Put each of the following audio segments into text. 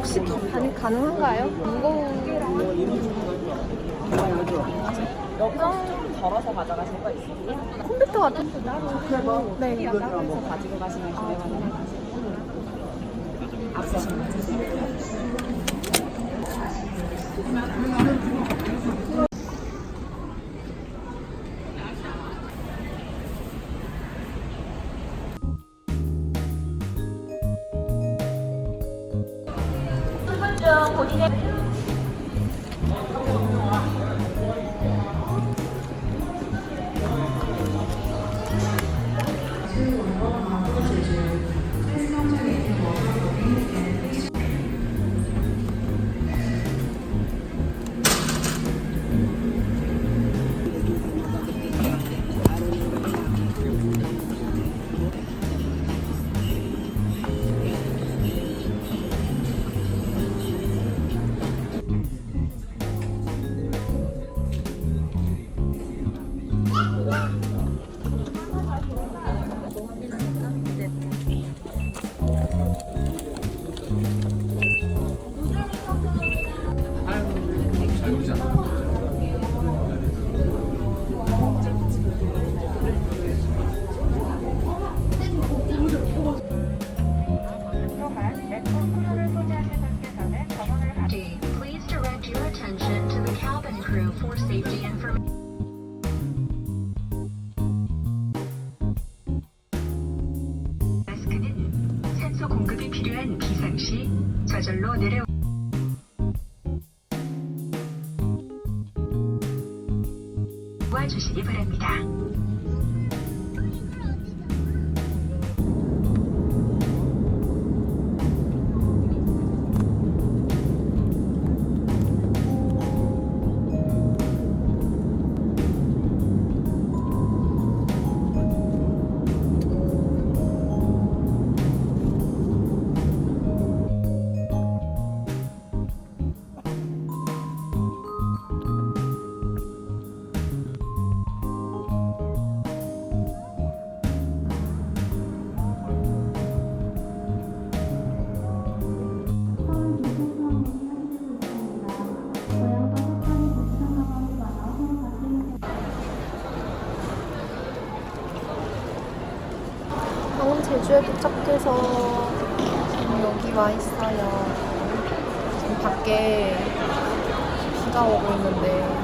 혹시 가능한가요? 무거운 여기서 좀 덜어서 가져가실 거 있으세요? 컴퓨터 같은 네. 이거 따로 가지고 가시면 기대가 앞서시면 되세요. Please direct your attention to the cabin crew for safety information. 마스크는 산소 공급이 필요한 비상시 저절로 내려 도와주시기 바랍니다. 방금 제주에 도착해서 지금 여기 와 있어요. 지금 밖에 비가 오고 있는데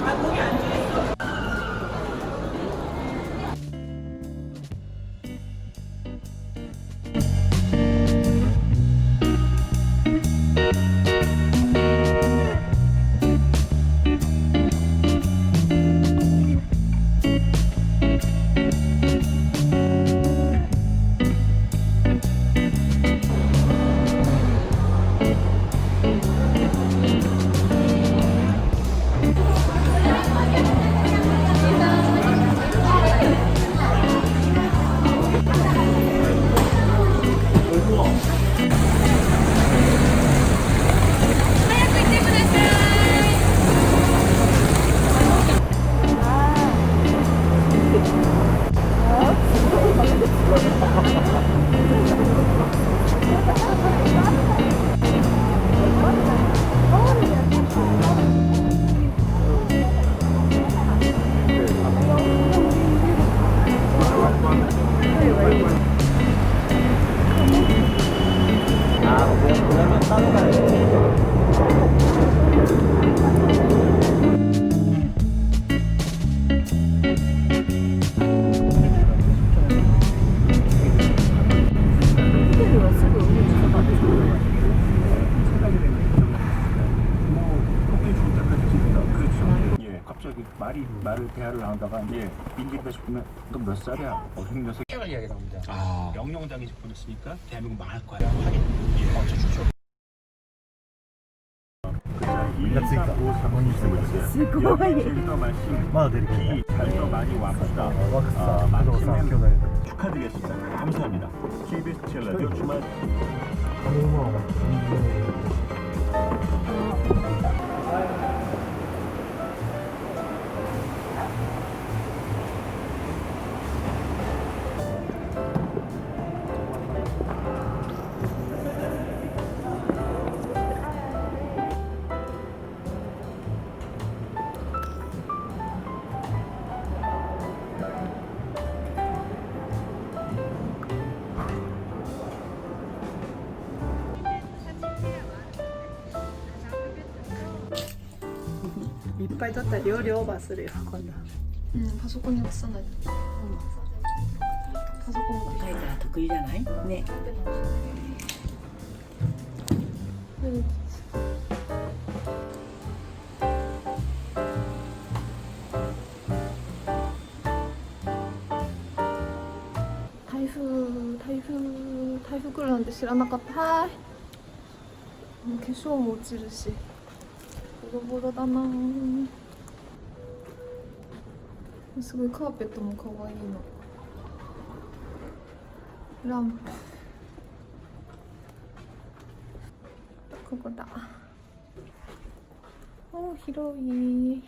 말을 대화를 나누다가 이제 인기가 싶으면 너 몇 살이야? 어린 녀석 생각을 이야기 나옵니다. 명령당이 접근했으니까 대한민국 망할 거야. 확인. 저 주죠. 많이 와봤다. 축하드리겠습니다. 감사합니다. KBS 라디오 주말. っぱい取ったら料理オーバーするよ今度。 パソコンに映さないと。パソコンが。書いたら得意じゃないね。台風来るなんて知らなかった。はい。もう化粧も落ちるし、ボロボロだな。すごいカーペットも可愛いの。ランプ。ここだ。おー、広い。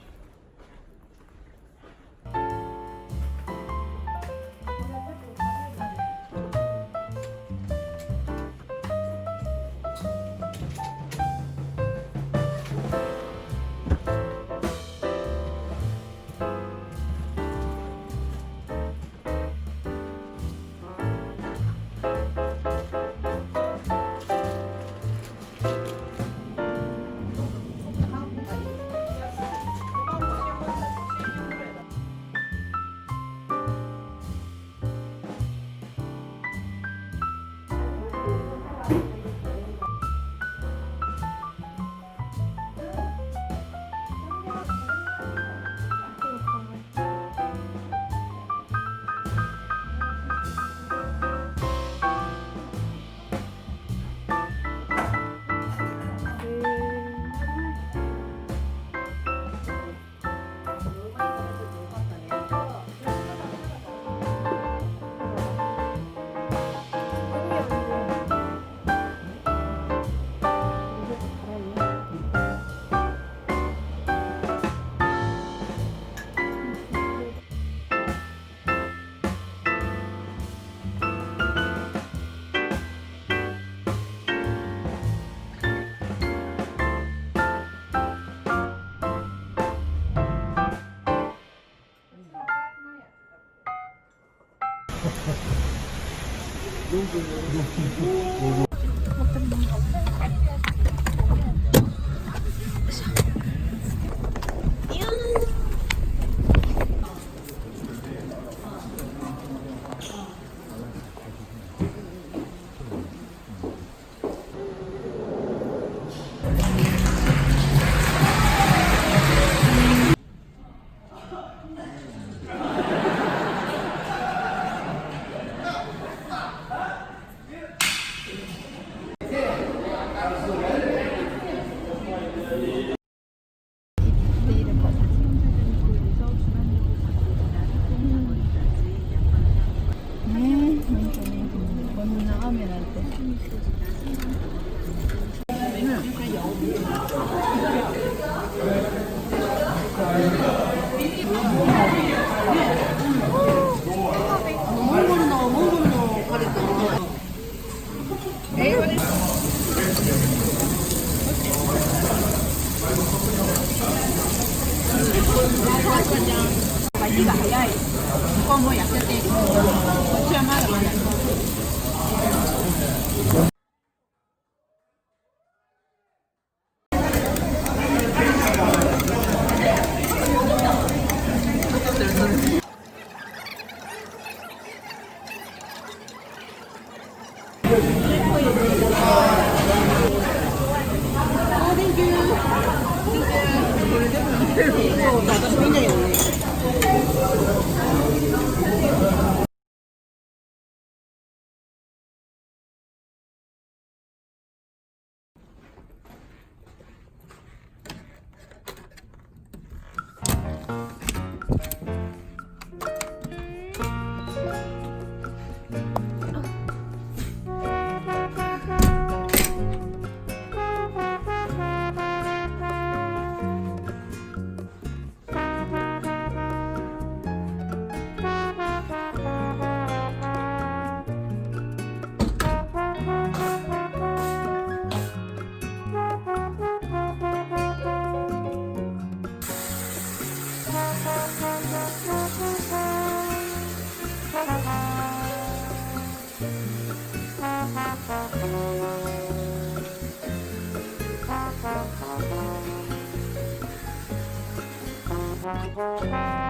아,